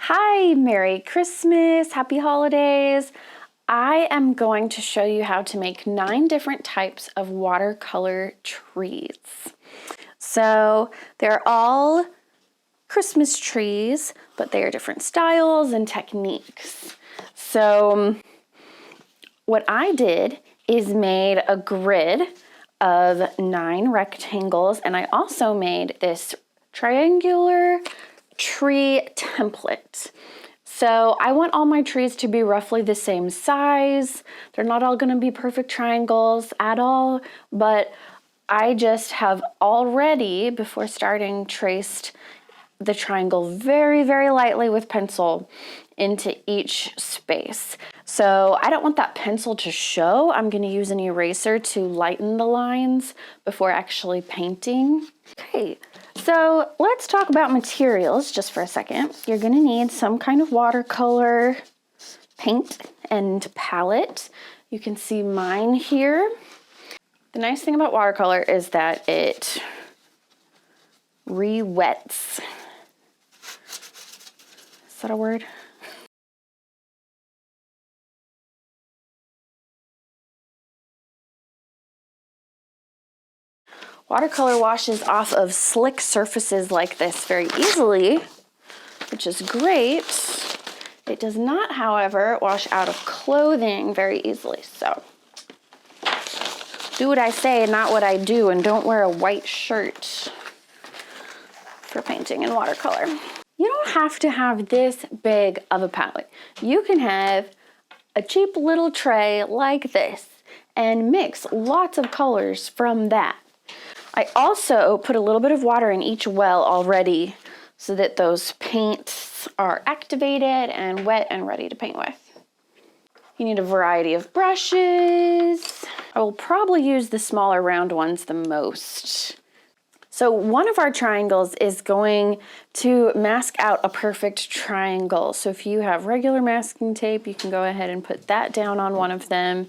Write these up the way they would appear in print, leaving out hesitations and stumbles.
Hi, Merry Christmas, Happy Holidays. I am going to show you how to make 9 different types of watercolor trees. So they're all Christmas trees, but they are different styles and techniques. So what I did is made a grid of 9 rectangles, and I also made this triangular tree template. So I want all my trees to be roughly the same size. They're not all going to be perfect triangles at all, but I just have already, before starting, traced the triangle very, very lightly with pencil into each space. So I don't want that pencil to show. I'm going to use an eraser to lighten the lines before actually painting. Okay, so let's talk about materials just for a second. You're going to need some kind of watercolor paint and palette. You can see mine here. The nice thing about watercolor is that it re-wets. Is that a word? Watercolor washes off of slick surfaces like this very easily, which is great. It does not, however, wash out of clothing very easily. So do what I say, not what I do, and don't wear a white shirt for painting in watercolor. You don't have to have this big of a palette. You can have a cheap little tray like this and mix lots of colors from that. I also put a little bit of water in each well already so that those paints are activated and wet and ready to paint with. You need a variety of brushes. I will probably use the smaller round ones the most. So one of our triangles is going to mask out a perfect triangle. So if you have regular masking tape, you can go ahead and put that down on one of them.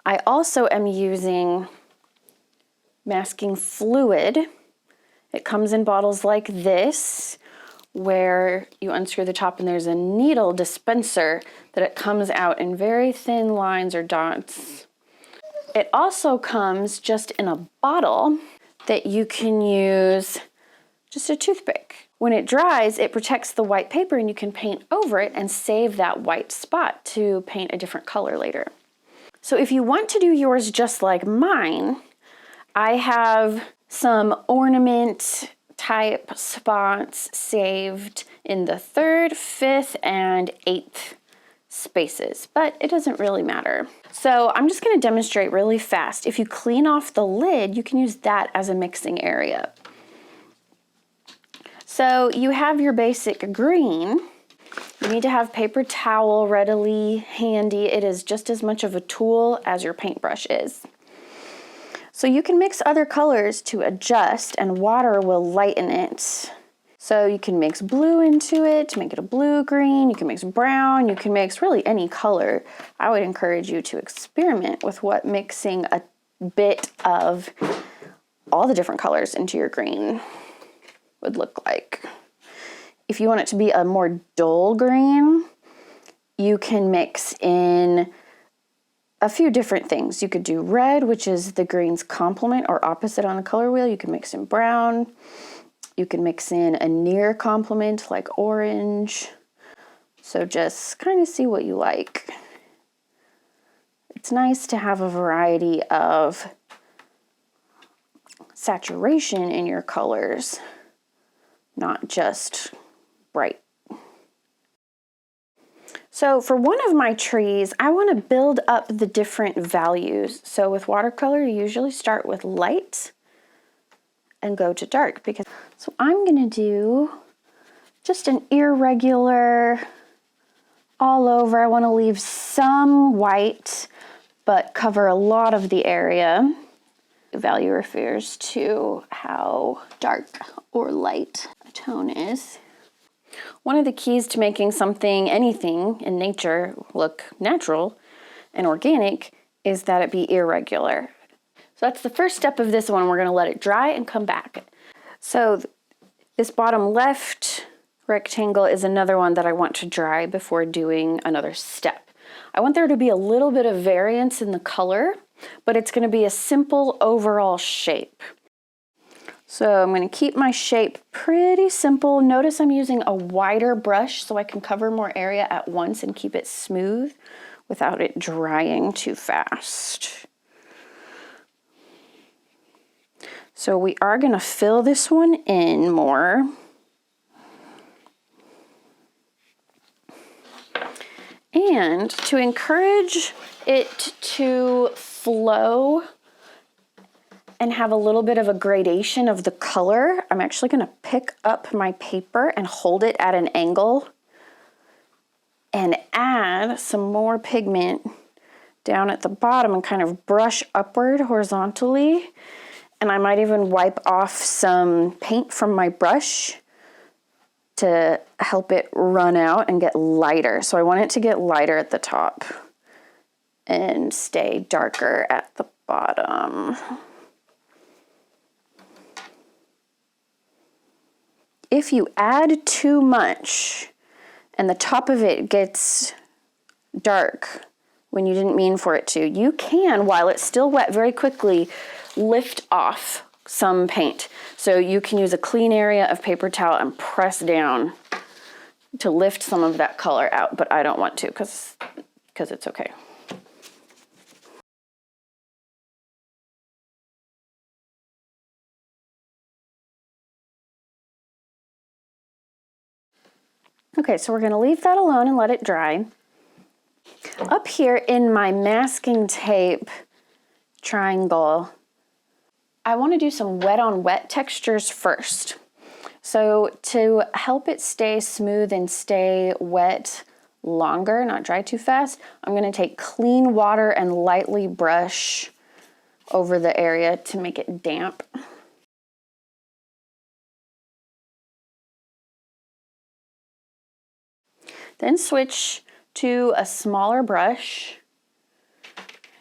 I also am using masking fluid. It comes in bottles like this, where you unscrew the top and there's a needle dispenser that it comes out in very thin lines or dots. It also comes just in a bottle that you can use just a toothpick. When it dries, it protects the white paper and you can paint over it and save that white spot to paint a different color later. So if you want to do yours just like mine, I have some ornament type spots saved in the 3rd, 5th, and 8th spaces, but it doesn't really matter. So I'm just going to demonstrate really fast. If you clean off the lid, you can use that as a mixing area. So you have your basic green. You need to have paper towel readily handy. It is just as much of a tool as your paintbrush is. So you can mix other colors to adjust, and water will lighten it. So you can mix blue into it to make it a blue-green. You can mix brown. You can mix really any color. I would encourage you to experiment with what mixing a bit of all the different colors into your green would look like. If you want it to be a more dull green, you can mix in a few different things. You could do red, which is the green's complement or opposite on the color wheel. You can mix in brown. You can mix in a near complement like orange. So just kind of see what you like. It's nice to have a variety of saturation in your colors, not just bright. So for one of my trees, I want to build up the different values. So with watercolor, you usually start with light and go to dark. So I'm going to do just an irregular all over. I want to leave some white, but cover a lot of the area. The value refers to how dark or light a tone is. One of the keys to making something, anything in nature, look natural and organic is that it be irregular. So that's the first step of this one. We're going to let it dry and come back. So this bottom left rectangle is another one that I want to dry before doing another step. I want there to be a little bit of variance in the color, but it's going to be a simple overall shape. So I'm going to keep my shape pretty simple. Notice I'm using a wider brush so I can cover more area at once and keep it smooth without it drying too fast. So we are going to fill this one in more. And to encourage it to flow and have a little bit of a gradation of the color, I'm actually going to pick up my paper and hold it at an angle and add some more pigment down at the bottom and kind of brush upward horizontally. And I might even wipe off some paint from my brush to help it run out and get lighter. So I want it to get lighter at the top and stay darker at the bottom. If you add too much and the top of it gets dark when you didn't mean for it to, you can, while it's still wet, very quickly lift off some paint. So you can use a clean area of paper towel and press down to lift some of that color out, but I don't want to because it's okay. Okay, so we're going to leave that alone and let it dry. Up here in my masking tape triangle, I want to do some wet on wet textures first. So to help it stay smooth and stay wet longer, not dry too fast, I'm going to take clean water and lightly brush over the area to make it damp. Then switch to a smaller brush,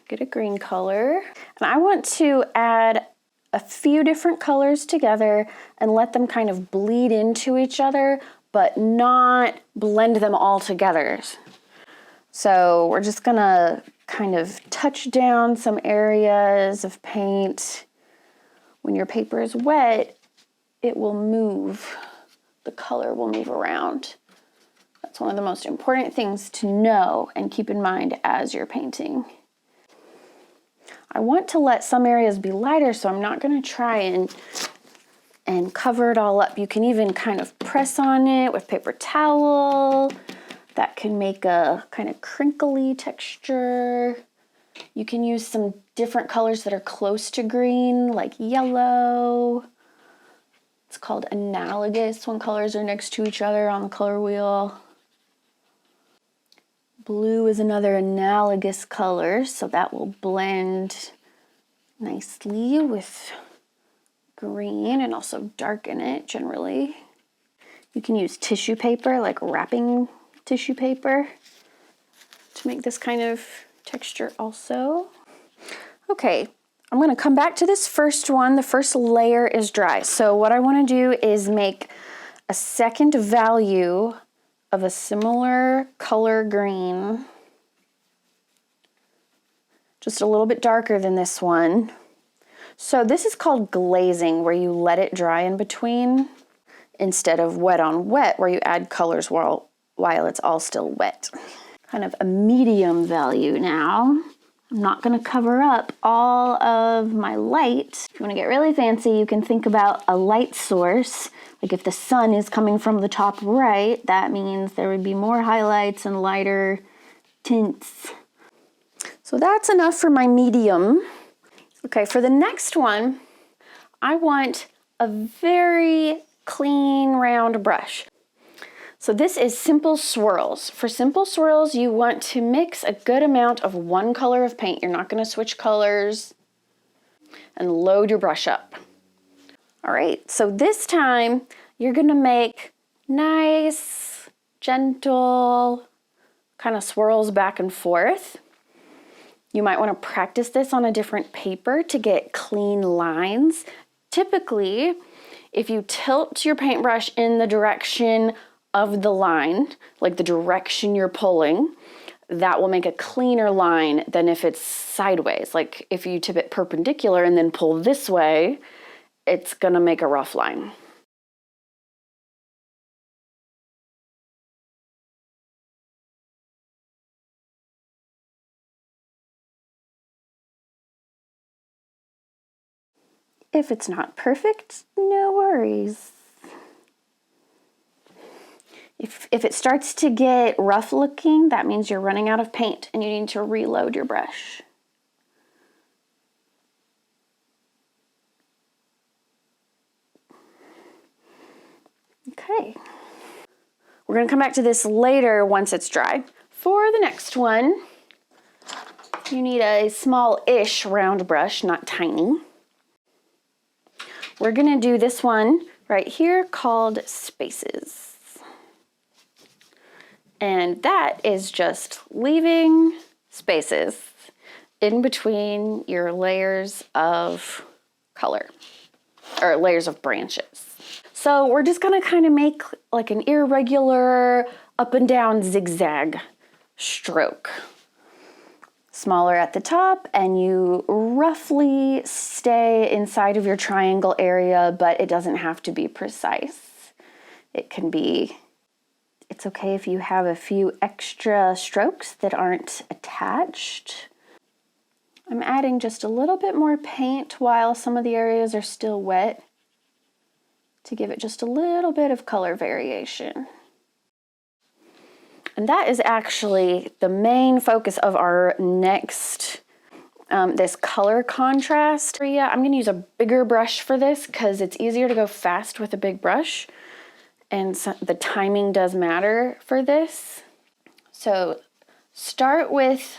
get a green color, and I want to add a few different colors together and let them kind of bleed into each other, but not blend them all together. So we're just gonna kind of touch down some areas of paint. When your paper is wet, it will move. The color will move around. That's one of the most important things to know and keep in mind as you're painting. I want to let some areas be lighter, so I'm not going to try and cover it all up. You can even kind of press on it with paper towel. That can make a kind of crinkly texture. You can use some different colors that are close to green, like yellow. It's called analogous when colors are next to each other on the color wheel. Blue is another analogous color, so that will blend nicely with green and also darken it generally. You can use tissue paper, like wrapping tissue paper, to make this kind of texture also. Okay, I'm going to come back to this first one. The first layer is dry. So what I want to do is make a second value of a similar color green, just a little bit darker than this one. So this is called glazing, where you let it dry in between, instead of wet on wet, where you add colors while it's all still wet. Kind of a medium value now. I'm not going to cover up all of my light. If you want to get really fancy, you can think about a light source. Like if the sun is coming from the top right, that means there would be more highlights and lighter tints. So that's enough for my medium. Okay, for the next one, I want a very clean round brush. So this is simple swirls. For simple swirls, you want to mix a good amount of one color of paint. You're not going to switch colors, and load your brush up. All right, so this time you're going to make nice, gentle kind of swirls back and forth. You might want to practice this on a different paper to get clean lines. Typically, if you tilt your paintbrush in the direction of the line, like the direction you're pulling, that will make a cleaner line than if it's sideways. Like if you tip it perpendicular and then pull this way, it's gonna make a rough line. If it's not perfect, no worries. If it starts to get rough looking, that means you're running out of paint and you need to reload your brush. Okay. We're gonna come back to this later once it's dry. For the next one, you need a small-ish round brush, not tiny. We're gonna do this one right here called Spaces. And that is just leaving spaces in between your layers of color, or layers of branches. So we're just gonna kind of make like an irregular up and down zigzag stroke. Smaller at the top, and you roughly stay inside of your triangle area, but it doesn't have to be precise. It can be, it's okay if you have a few extra strokes that aren't attached. I'm adding just a little bit more paint while some of the areas are still wet to give it just a little bit of color variation. And that is actually the main focus of our next, this color contrast area. I'm gonna use a bigger brush for this because it's easier to go fast with a big brush. And so the timing does matter for this. So start with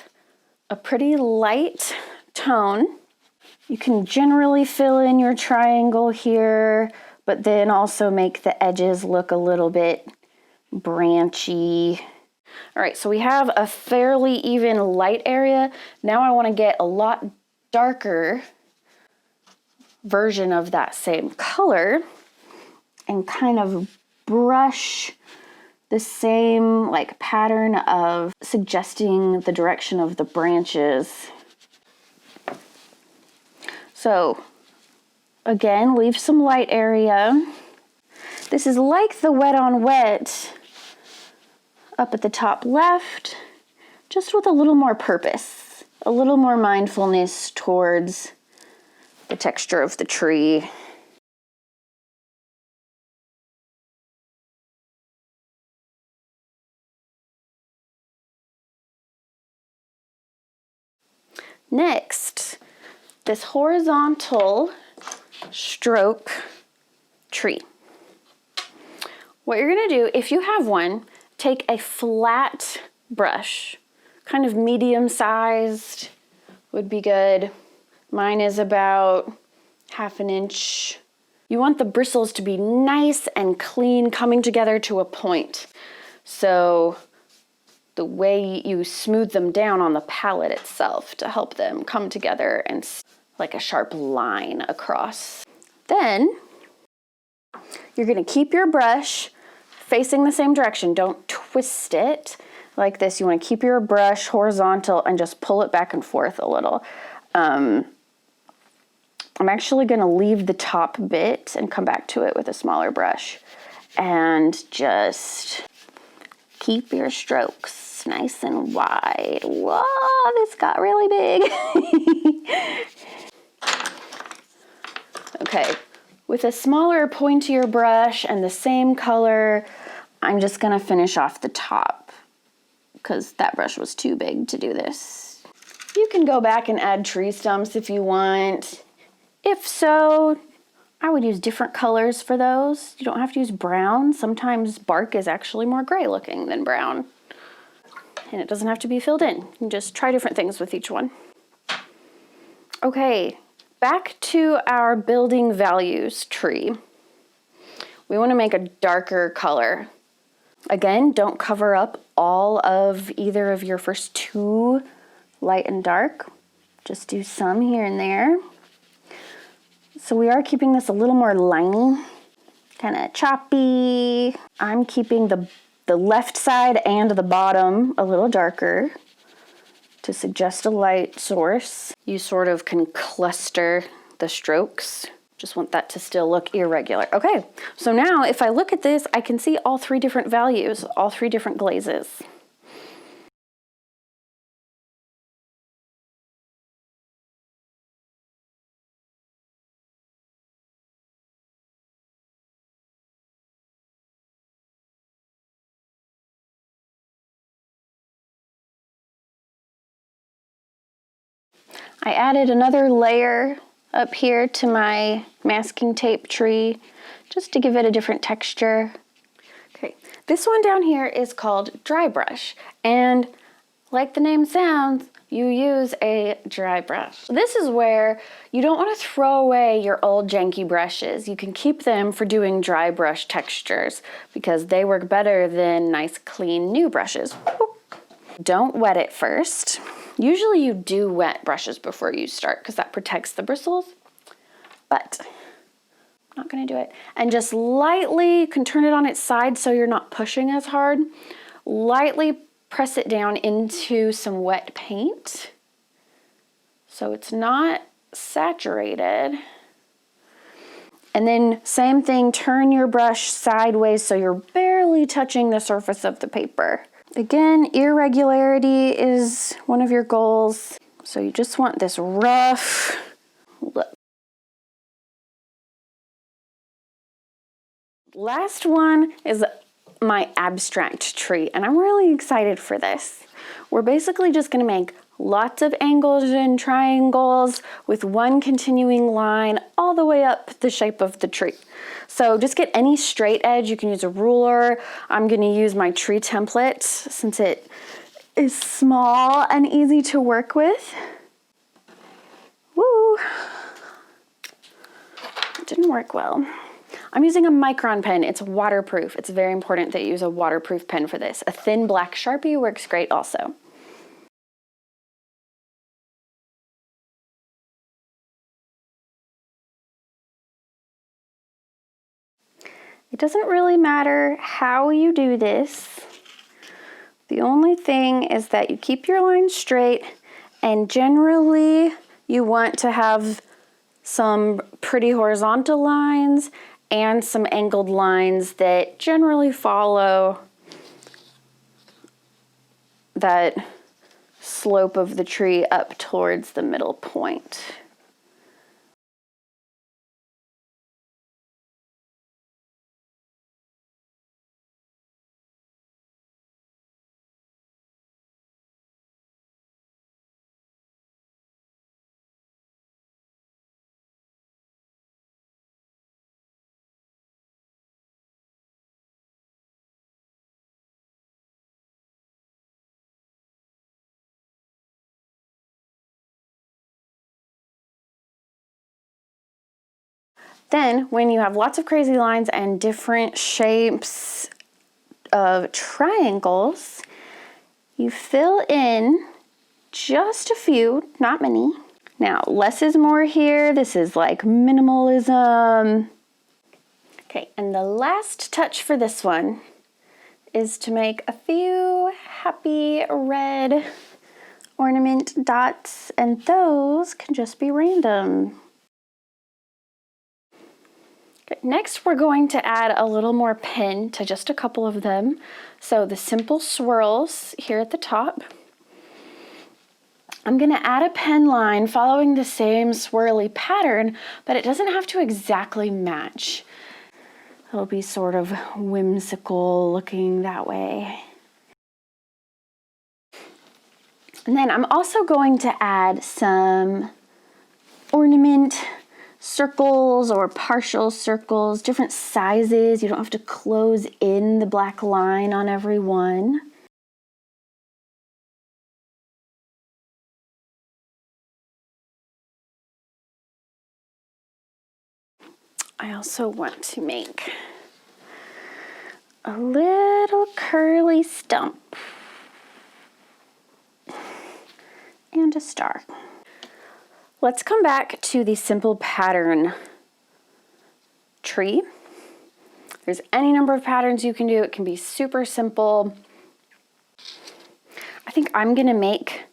a pretty light tone. You can generally fill in your triangle here, but then also make the edges look a little bit branchy. All right, so we have a fairly even light area. Now I want to get a lot darker version of that same color and kind of brush the same like pattern of suggesting the direction of the branches. So again, leave some light area. This is like the wet on wet up at the top left, just with a little more purpose, a little more mindfulness towards the texture of the tree. Next, this horizontal stroke tree. What you're gonna do, if you have one, take a flat brush, kind of medium-sized would be good. Mine is about 1/2 inch. You want the bristles to be nice and clean, coming together to a point. So the way you smooth them down on the palette itself to help them come together and like a sharp line across. Then you're gonna keep your brush facing the same direction. Don't twist it like this. You want to keep your brush horizontal and just pull it back and forth a little. I'm actually going to leave the top bit and come back to it with a smaller brush. And just keep your strokes nice and wide. Whoa, this got really big. Okay. With a smaller, pointier brush and the same color, I'm just gonna finish off the top because that brush was too big to do this. You can go back and add tree stumps if you want. If so, I would use different colors for those. You don't have to use brown. Sometimes bark is actually more gray looking than brown. And it doesn't have to be filled in. You can just try different things with each one. Okay. Back to our building values tree. We want to make a darker color. Again, don't cover up all of either of your first two, light and dark. Just do some here and there. So we are keeping this a little more liney. kind of choppy. I'm keeping the left side and the bottom a little darker to suggest a light source. You sort of can cluster the strokes. Just want that to still look irregular. Okay, so now if I look at this, I can see all three different values, all three different glazes. I added another layer up here to my masking tape tree just to give it a different texture. Okay, this one down here is called dry brush, and like the name sounds, you use a dry brush. This is where you don't want to throw away your old janky brushes. You can keep them for doing dry brush textures because they work better than nice clean new brushes. Don't wet it first. Usually you do wet brushes before you start because that protects the bristles, but I'm not gonna do it. And just lightly, you can turn it on its side so you're not pushing as hard. Lightly press it down into some wet paint so it's not saturated. And then same thing, turn your brush sideways so you're barely touching the surface of the paper. Again, irregularity is one of your goals. So you just want this rough look. Last one is my abstract tree, and I'm really excited for this. We're basically just gonna make lots of angles and triangles with one continuing line all the way up the shape of the tree. So just get any straight edge. You can use a ruler. I'm gonna use my tree template since it is small and easy to work with. Woo! It didn't work well. I'm using a micron pen. It's waterproof. It's very important that you use a waterproof pen for this. A thin black Sharpie works great also. It doesn't really matter how you do this. The only thing is that you keep your lines straight, and generally you want to have some pretty horizontal lines and some angled lines that generally follow that slope of the tree up towards the middle point. Then, when you have lots of crazy lines and different shapes of triangles, you fill in just a few, not many. Now, less is more here. This is like minimalism. Okay, and the last touch for this one is to make a few happy red ornament dots, and those can just be random. Okay, next we're going to add a little more pen to just a couple of them. So the simple swirls here at the top. I'm gonna add a pen line following the same swirly pattern, but it doesn't have to exactly match. It'll be sort of whimsical looking that way. And then I'm also going to add some ornament circles or partial circles, different sizes. You don't have to close in the black line on every one. I also want to make a little curly stump and a star. Let's come back to the simple pattern tree. There's any number of patterns you can do. It can be super simple. I think I'm gonna make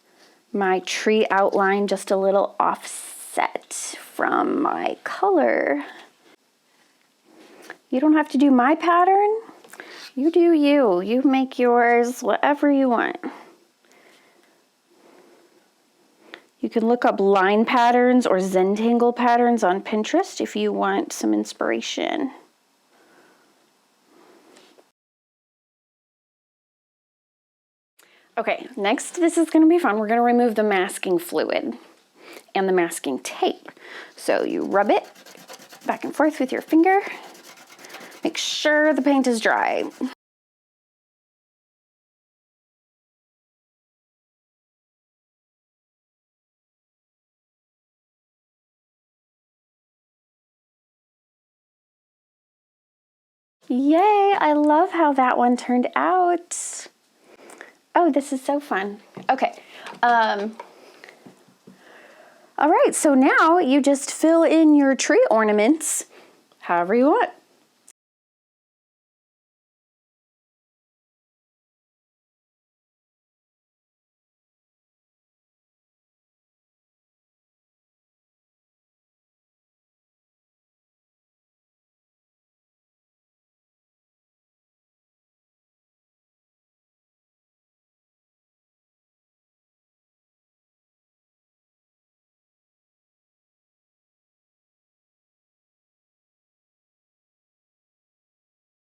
my tree outline just a little offset from my color. You don't have to do my pattern. You do you. You make yours whatever you want. You can look up line patterns or Zentangle patterns on Pinterest if you want some inspiration. Okay, next, this is gonna be fun. We're gonna remove the masking fluid and the masking tape. So you rub it back and forth with your finger. Make sure the paint is dry. Yay, I love how that one turned out. Oh, this is so fun. Okay. All right, so now you just fill in your tree ornaments however you want.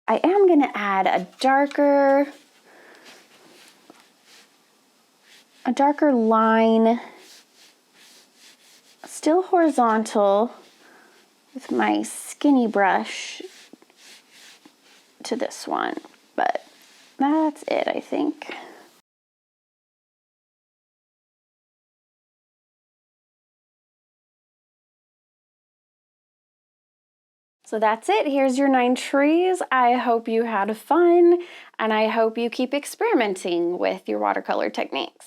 I am gonna add a darker line, still horizontal, with my skinny brush to this one, but that's it, I think. So that's it. Here's your 9 trees. I hope you had fun, and I hope you keep experimenting with your watercolor techniques.